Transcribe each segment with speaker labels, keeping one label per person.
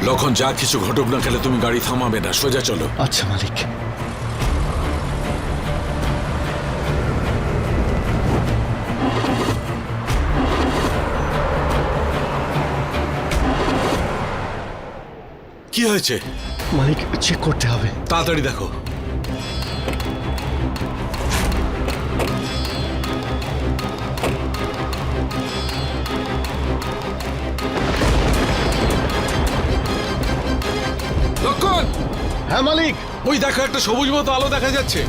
Speaker 1: তখন যা কিছু ঘটুক না কেন তুমি গাড়ি থামাবে না, সোজা চলো।
Speaker 2: আচ্ছা মালিক।
Speaker 1: কি হয়েছে
Speaker 2: মালিক, চেক করতে হবে।
Speaker 1: তাড়াতাড়ি দেখো। লক্ষণ,
Speaker 2: হ্যাঁ মালিক।
Speaker 1: ওই দেখো একটা সবুজ মতো আলো দেখা যাচ্ছে।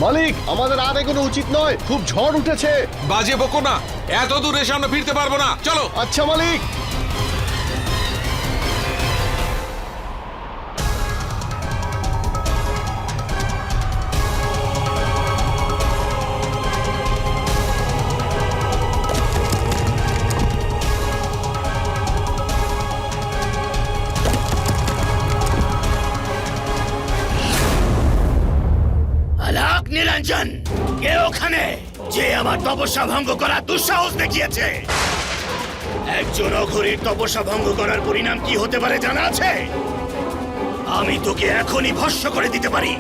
Speaker 2: মালিক, আমাদের আর এগোনো উচিত নয়, খুব ঝড় উঠেছে।
Speaker 1: বাজে বকো না, এত দূরে সামনে ফিরতে পারবো না, চলো।
Speaker 2: আচ্ছা মালিক।
Speaker 3: আলাক নিরঞ্জন, কে ওখানে যে আমার তপস্যা ভঙ্গ করার দুঃসাহস দেখিয়েছে? একজন অঘরীর তপস্যা ভঙ্গ করার পরিণাম কি হতে পারে জানা আছে? আমি তোকে এখনই ভস্ম করে দিতে পারি।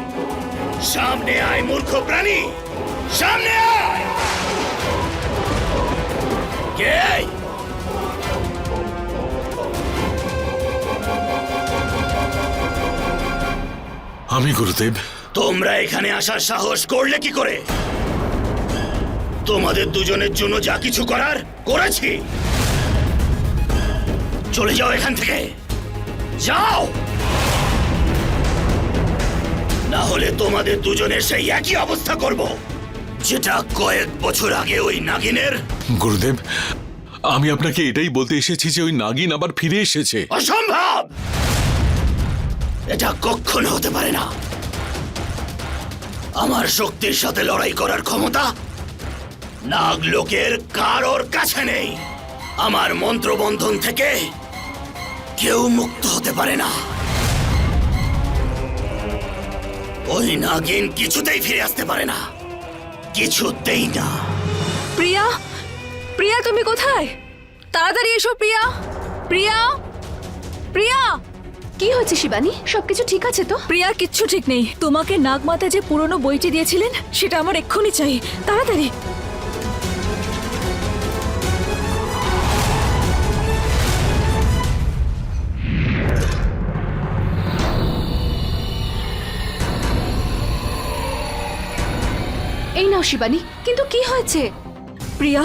Speaker 3: সামনে আয় মূর্খ প্রাণী, সামনে আয়। কে?
Speaker 1: আমি গুরুদেব।
Speaker 3: তোমরা এখানে আসার সাহস করলে কি করে? তোমাদের দুজনের জন্য যা কিছু করার করেছি। চলে যাও এখান থেকে, যাও, না হলে তোমাদের দুজনের সেই একই অবস্থা করব যেটা কয়েক বছর আগে ওই নাগিনের।
Speaker 1: গুরুদেব, আমি আপনাকে এটাই বলতে এসেছি যে ওই নাগিন আবার ফিরে এসেছে।
Speaker 3: অসম্ভব! এটা কখনো হতে পারে না। আমার শক্তির সাথে লড়াই করার ক্ষমতা নাগলোকের কারোর কাছে নেই। আমার মন্ত্রবন্ধন থেকে কেউ মুক্ত হতে পারে না। ওই নাগিন কিছুতেই ফিরে আসতে পারে না, কিছুতেই না।
Speaker 4: প্রিয়া, প্রিয়া তুমি কোথায়? তাড়াতাড়ি এসো প্রিয়া, প্রিয়া, প্রিয়া।
Speaker 5: কি হয়েছে শিবানী? সবকিছু ঠিক আছে তো?
Speaker 4: প্রিয়া, কিচ্ছু ঠিক নেই। তোমাকে নাগমাতা যে পুরনো বইটি দিয়েছিলেন সেটা আমার এক্ষুনি চাই, তাড়াতাড়ি।
Speaker 5: এই নাও শিবানী। কিন্তু কি হয়েছে?
Speaker 4: প্রিয়া,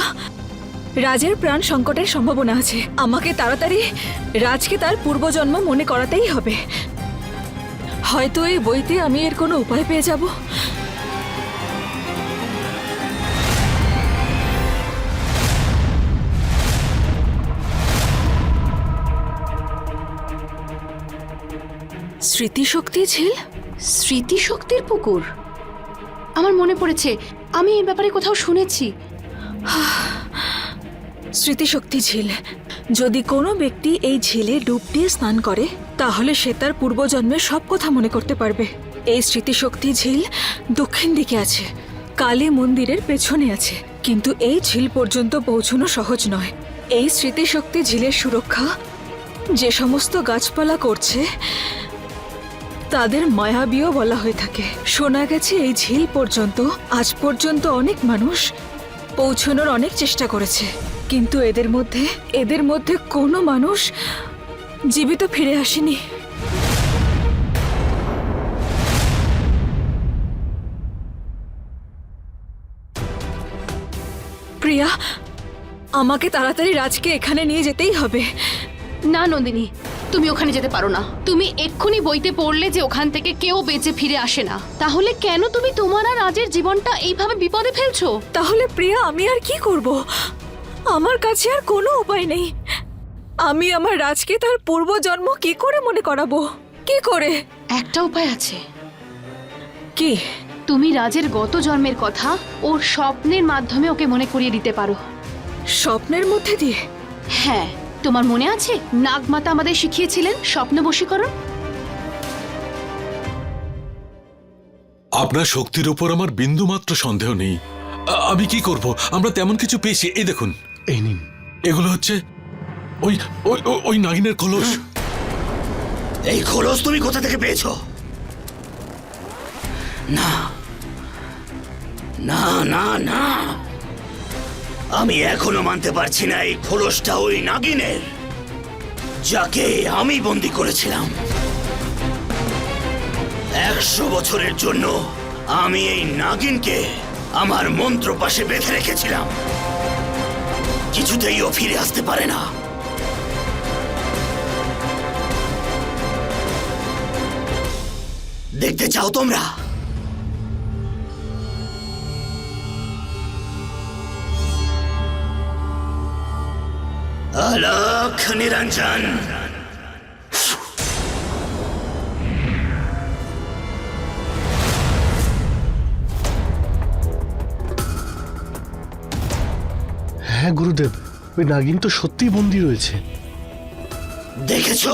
Speaker 4: রাজের প্রাণ সংকটের সম্ভাবনা আছে। আমাকে তাড়াতাড়ি রাজকে তার পূর্বজন্ম মনে করাতেই হবে। হয়তো এই বইতে আমি এর কোনো উপায় পেয়ে যাব। স্মৃতিশক্তি ঝিল?
Speaker 5: স্মৃতিশক্তির পুকুর? আমার মনে পড়েছে, আমি এই ব্যাপারে কোথাও শুনেছি।
Speaker 4: স্মৃতিশক্তি ঝিল। যদি কোনো ব্যক্তি এই ঝিলে ডুব দিয়ে স্নান করে তাহলে সে তার পূর্বজন্মের সব কথা মনে করতে পারবে। এই স্মৃতিশক্তি ঝিল দক্ষিণ দিকে আছে, কালী মন্দিরের পেছনে আছে। কিন্তু এই ঝিল পর্যন্ত পৌঁছানো সহজ নয়। এই স্মৃতিশক্তি ঝিলের সুরক্ষা যে সমস্ত গাছপালা করছে তাদের মায়াবীও বলা হয়ে থাকে। শোনা গেছে এই ঝিল পর্যন্ত আজ পর্যন্ত অনেক মানুষ পৌঁছানোর অনেক চেষ্টা করেছে, কিন্তু এদের মধ্যে কোনো মানুষ জীবিত ফিরে আসেনি। প্রিয়া, আমাকে তাড়াতাড়ি রাজকে এখানে নিয়ে যেতেই হবে।
Speaker 5: না নন্দিনী, তুমি ওখানে যেতে পারো না। তুমি এক্ষুনি বইতে পড়লে যে ওখান থেকে কেউ বেঁচে ফিরে আসে না। তাহলে কেন তুমি তোমার আর রাজের জীবনটা এইভাবে বিপদে ফেলছো?
Speaker 4: তাহলে প্রিয়া, আমি আর কি করব? আমার কাছে আর কোনো উপায় নেই। আমি আমার রাজকে তার পূর্বজন্ম কি করে মনে করাবো? কি করে?
Speaker 5: একটা উপায় আছে।
Speaker 4: কি?
Speaker 5: তুমি রাজের গত জন্মের কথা ওর স্বপ্নের মাধ্যমে ওকে মনে করিয়ে দিতে পারো।
Speaker 4: স্বপ্নের মধ্যে দিয়ে?
Speaker 5: হ্যাঁ, তোমার মনে আছে নাগমাতা আমাদের শিখিয়েছিলেন স্বপ্ন বশীকরণ?
Speaker 1: আপনার শক্তির উপর আমার বিন্দুমাত্র সন্দেহ নেই। আমি কি করব? আমরা তেমন কিছু পেয়েছি। এই দেখুন,
Speaker 2: এই নিন।
Speaker 1: এগুলো হচ্ছে ওই ওই ওই নাগিনের খোলস।
Speaker 3: এই খোলস তুমি কোথা থেকে পেয়েছো? না না না না, আমি এখনো মানতে পারছি না এই খোলসটা ওই নাগিনের, যাকে আমি বন্দি করেছিলাম। 100 বছরের জন্য আমি এই নাগিনকে আমার মন্ত্র পাশে বেঁধে রেখেছিলাম। কিছুতেই ও ফিরে আসতে পারে না। দেখতে চাও তোমরা? অলখ নিরঞ্জন,
Speaker 2: হ্যাঁ গুরুদেব, ওই নাগিন তো সত্যিই বন্দী রয়েছে।
Speaker 3: দেখেছো?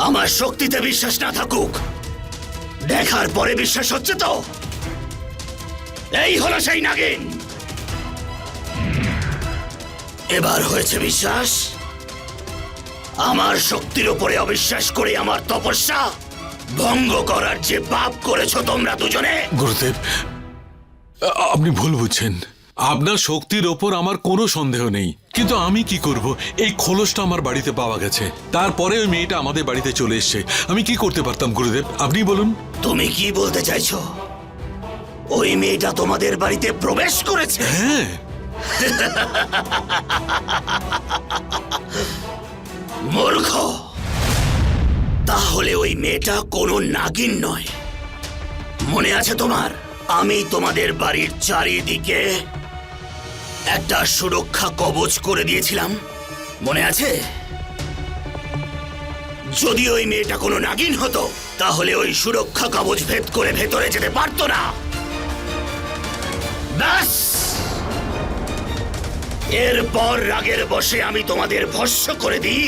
Speaker 3: আমার শক্তিতে বিশ্বাস না থাকুক, দেখার পরে বিশ্বাস হচ্ছে তো? এই হলো সেই নাগিন। এবার হয়েছে বিশ্বাস? আমার শক্তির উপরে অবিশ্বাস করে আমার তপস্যা ভঙ্গ করার যে পাপ করেছো তোমরা দুজনে।
Speaker 1: গুরুদেব, আপনি ভুল বুঝছেন। আপনার শক্তির ওপর আমার কোনো সন্দেহ নেই, কিন্তু আমি কি করব? এই খোলসটা আমার বাড়িতে পাওয়া গেছে, তারপরে ওই মেয়েটা আমাদের বাড়িতে চলে এসছে। আমি কি করতে পারতাম গুরুদেব, আপনি বলুন।
Speaker 3: তুমি কি বলতে চাইছো? ওই মেয়েটা তোমাদের বাড়িতে প্রবেশ করেছে?
Speaker 1: হ্যাঁ।
Speaker 3: মূর্খ! তাহলে ওই মেয়েটা কোনো নাগিন নয়। মনে আছে তোমার, আমি তোমাদের বাড়ির চারিদিকে একটা সুরক্ষা কবচ করে দিয়েছিলাম, মনে আছে? যদি ওই মেয়েটা কোনো নাগিন হতো তাহলে ওই সুরক্ষা কবচ ভেদ করে ভেতরে যেতে পারতো না। ব্যাস, এরপর রাগের বশে আমি তোমাদের ভস্ম করে দিই।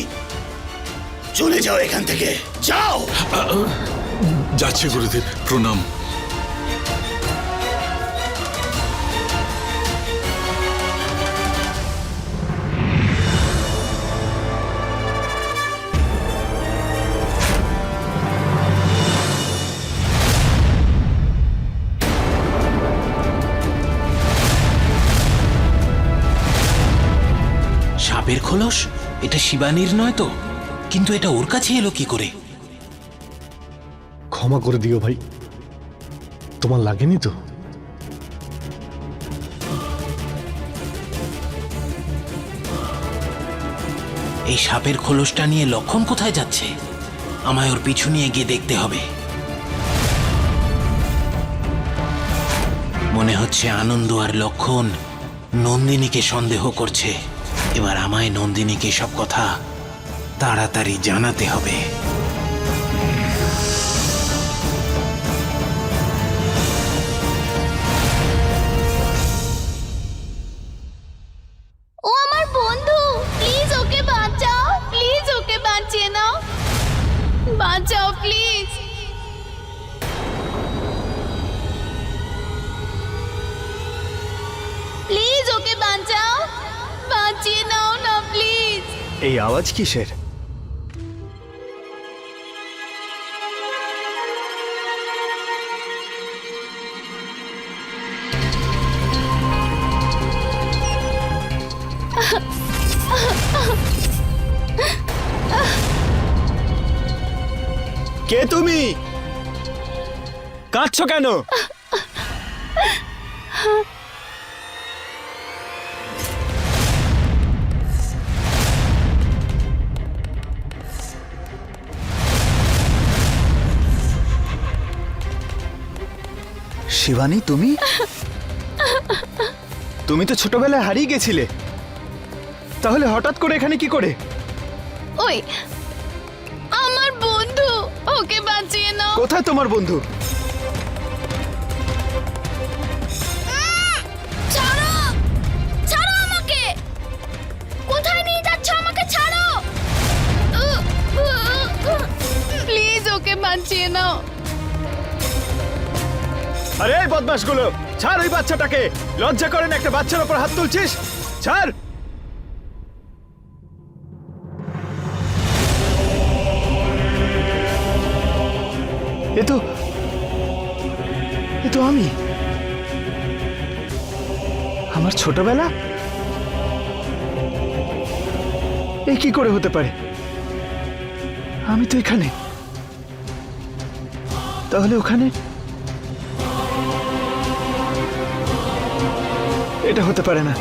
Speaker 3: চলে যাও এখান থেকে, যাও।
Speaker 1: যাচ্ছে গুরুদেব, প্রণাম।
Speaker 6: সাপের খোলস? এটা শিবানীর নয় তো? কিন্তু এটা ওর কাছে এলো কি করে?
Speaker 2: ক্ষমা করে দিও ভাই, তোমার লাগেনি তো?
Speaker 6: এই সাপের খোলসটা নিয়ে লক্ষণ কোথায় যাচ্ছে? আমায় ওর পিছু নিয়ে গিয়ে দেখতে হবে। মনে হচ্ছে আনন্দ আর লক্ষণ নন্দিনীকে সন্দেহ করছে। এবার আমায় নন্দিনীকে সব কথা তাড়াতাড়ি জানাতে হবে।
Speaker 7: ও আমার বন্ধু, প্লিজ ওকে বাঁচাও, প্লিজ ওকে বাঁচিয়ে নাও, বাঁচাও প্লিজ। প্লিজ ওকে বাঁচাও, বাঁচিয়ে নাও না প্লিজ।
Speaker 2: এই আওয়াজ কিসের?
Speaker 8: কে তুমি? কাঁদছো কেন? শিবানী, তুমি? তুমি তো ছোটবেলায় হারিয়ে গেছিলে, তাহলে হঠাৎ করে এখানে কি করে?
Speaker 7: ওই আমার বন্ধু, ওকে বাঁচিয়ে নাও।
Speaker 8: কোথায় তোমার বন্ধু?
Speaker 7: ছাড়ো, ছাড়ো আমাকে। কোথায় নিয়ে যাচ্ছ আমাকে? ছাড়ো প্লিজ, ওকে বাঁচিয়ে নাও।
Speaker 8: আরে এই বদমাশগুলো, ছাড় ওই বাচ্চাটাকে। লজ্জা করেন একটা বাচ্চার উপর হাত তুলছিস? ছাড়। আমি আমার ছোটবেলা এই কি করে হতে পারে? আমি তো এখানে, তাহলে ওখানে? এটা হতে পারে না।